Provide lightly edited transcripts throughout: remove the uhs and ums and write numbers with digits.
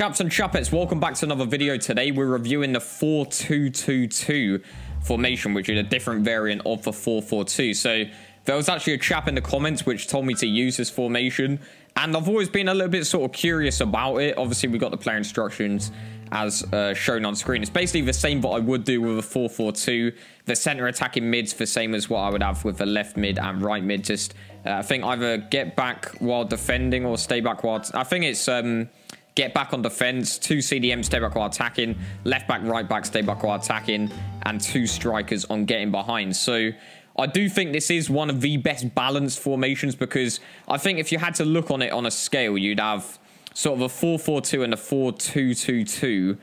Chaps and chappets, welcome back to another video. Today we're reviewing the 4-2-2-2 formation, which is a different variant of the 4-4-2. So there was actually a chap in the comments which told me to use this formation, and I've always been a little bit sort of curious about it. Obviously we got the player instructions as shown on screen. It's basically the same what I would do with a 4-4-2. The center attacking mid's the same as what I would have with the left mid and right mid. Just I think either get back while defending or stay back while I think it's get back on defense, 2 CDMs, stay back while attacking, left back, right back, stay back while attacking, and 2 strikers on getting behind. So I do think this is one of the best balanced formations, because I think if you had to look on it on a scale, you'd have sort of a 4-4-2 and a 4-2-2-2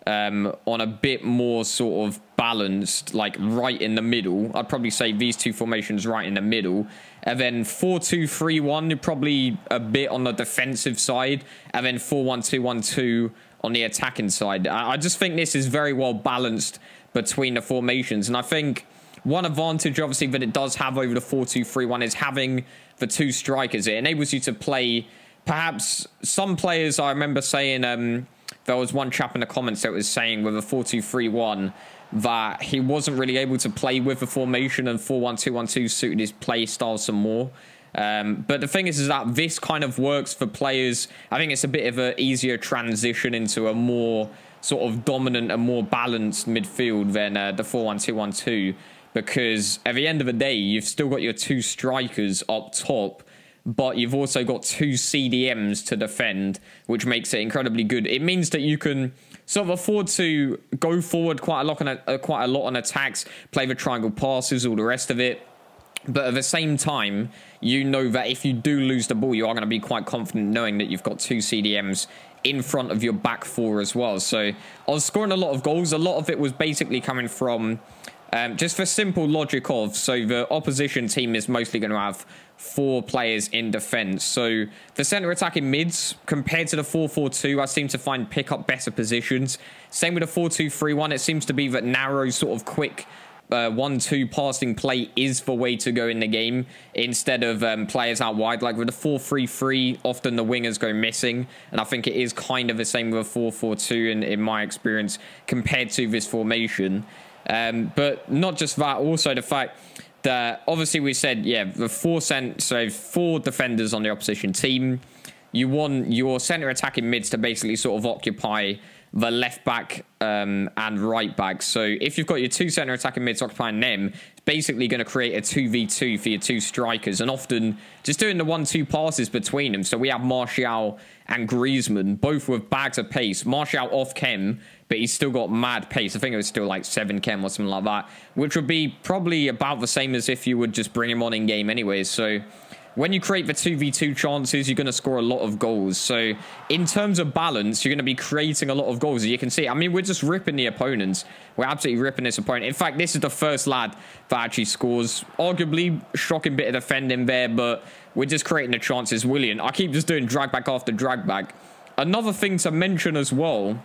on a bit more sort of balanced, like right in the middle. I'd probably say these two formations right in the middle. And then 4-2-3-1, probably a bit on the defensive side. And then 4-1-2-1-2 on the attacking side. I just think this is very well balanced between the formations. And I think one advantage, obviously, that it does have over the 4-2-3-1 is having the 2 strikers. It enables you to play, perhaps some players, I remember saying, there was one chap in the comments that was saying with a 4-2-3-1 that he wasn't really able to play with the formation, and 4-1-2-1-2 suited his play style some more. But the thing is that this kind of works for players. I think it's a bit of an easier transition into a more sort of dominant and more balanced midfield than the 4-1-2-1-2, because at the end of the day, you've still got your 2 strikers up top, but you've also got 2 CDMs to defend, which makes it incredibly good. It means that you can sort of afford to go forward quite a lot on attacks, play the triangle passes, all the rest of it. But at the same time, you know that if you do lose the ball, you are going to be quite confident knowing that you've got 2 CDMs in front of your back 4 as well. So I was scoring a lot of goals. A lot of it was basically coming from just for simple logic of, so the opposition team is mostly going to have 4 players in defense. So the center attacking mids, compared to the 4-4-2, I seem to find pick up better positions. Same with the 4-2-3-1. It seems to be that narrow sort of quick 1-2 passing play is the way to go in the game, instead of players out wide. Like with the 4-3-3, often the wingers go missing, and I think it is kind of the same with a 4-4-2 in my experience compared to this formation. But not just that, also the fact that obviously we said, yeah, the 4 defenders on the opposition team. You want your center attacking mids to basically sort of occupy the left back and right back. So if you've got your 2 center attacking mids occupying them, it's basically going to create a 2v2 for your 2 strikers, and often just doing the 1-2 passes between them. So we have Martial and Griezmann, both with bags of pace. Martial off chem, but he's still got mad pace. I think it was still like 7 chem or something like that, which would be probably about the same as if you would just bring him on in game anyways. So when you create the 2v2 chances, you're going to score a lot of goals. So in terms of balance, you're going to be creating a lot of goals. As you can see, I mean, we're just ripping the opponents. We're absolutely ripping this opponent. In fact, this is the first lad that actually scores. Arguably, shocking bit of defending there, but we're just creating the chances. William, I keep just doing drag back after drag back. Another thing to mention as well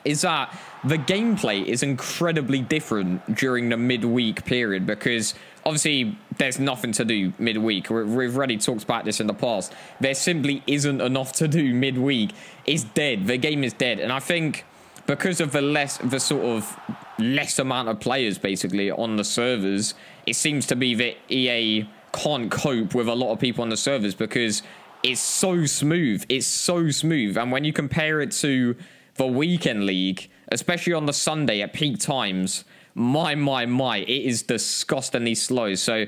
is that the gameplay is incredibly different during the midweek period, because obviously there's nothing to do midweek. We've already talked about this in the past. There simply isn't enough to do midweek. It's dead. The game is dead. And I think because of the sort of less amount of players basically on the servers, it seems to be that EA can't cope with a lot of people on the servers, because it's so smooth. It's so smooth. And when you compare it to the weekend league, especially on the Sunday at peak times, my, it is disgustingly slow. So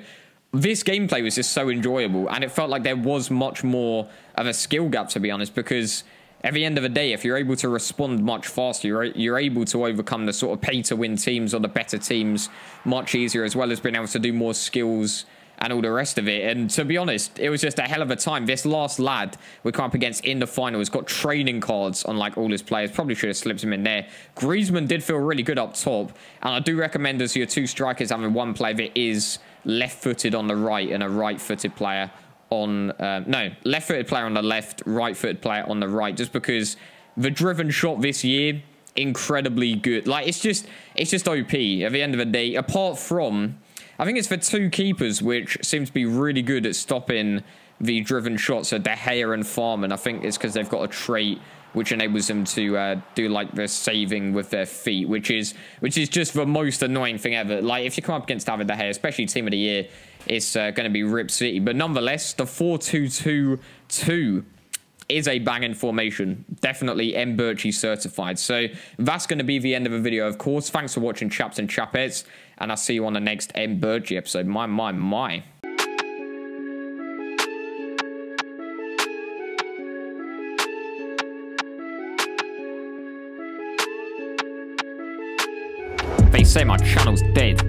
this gameplay was just so enjoyable, and it felt like there was much more of a skill gap, to be honest, because at the end of the day, if you're able to respond much faster, you're able to overcome the sort of pay-to-win teams or the better teams much easier, as well as being able to do more skills and all the rest of it. And to be honest, it was just a hell of a time. This last lad we come up against in the final has got training cards on like all his players. Probably should have slipped him in there. Griezmann did feel really good up top, and I do recommend as your 2 strikers having one player that is left-footed on the right and a right-footed player on left-footed player on the left, right-footed player on the right, just because the driven shot this year, incredibly good. Like it's just OP at the end of the day. Apart from, I think it's for 2 keepers, which seem to be really good at stopping the driven shots, so De Gea and Farman. I think it's because they've got a trait which enables them to do like the saving with their feet, which is just the most annoying thing ever. Like if you come up against David De Gea, especially Team of the Year, it's going to be Rip City. But nonetheless, the 4-2-2-2 is a banging formation. Definitely Mbirchy certified. So that's going to be the end of the video, of course. Thanks for watching, chaps and chapettes, and I'll see you on the next Mbirchy episode. My. They say my channel's dead.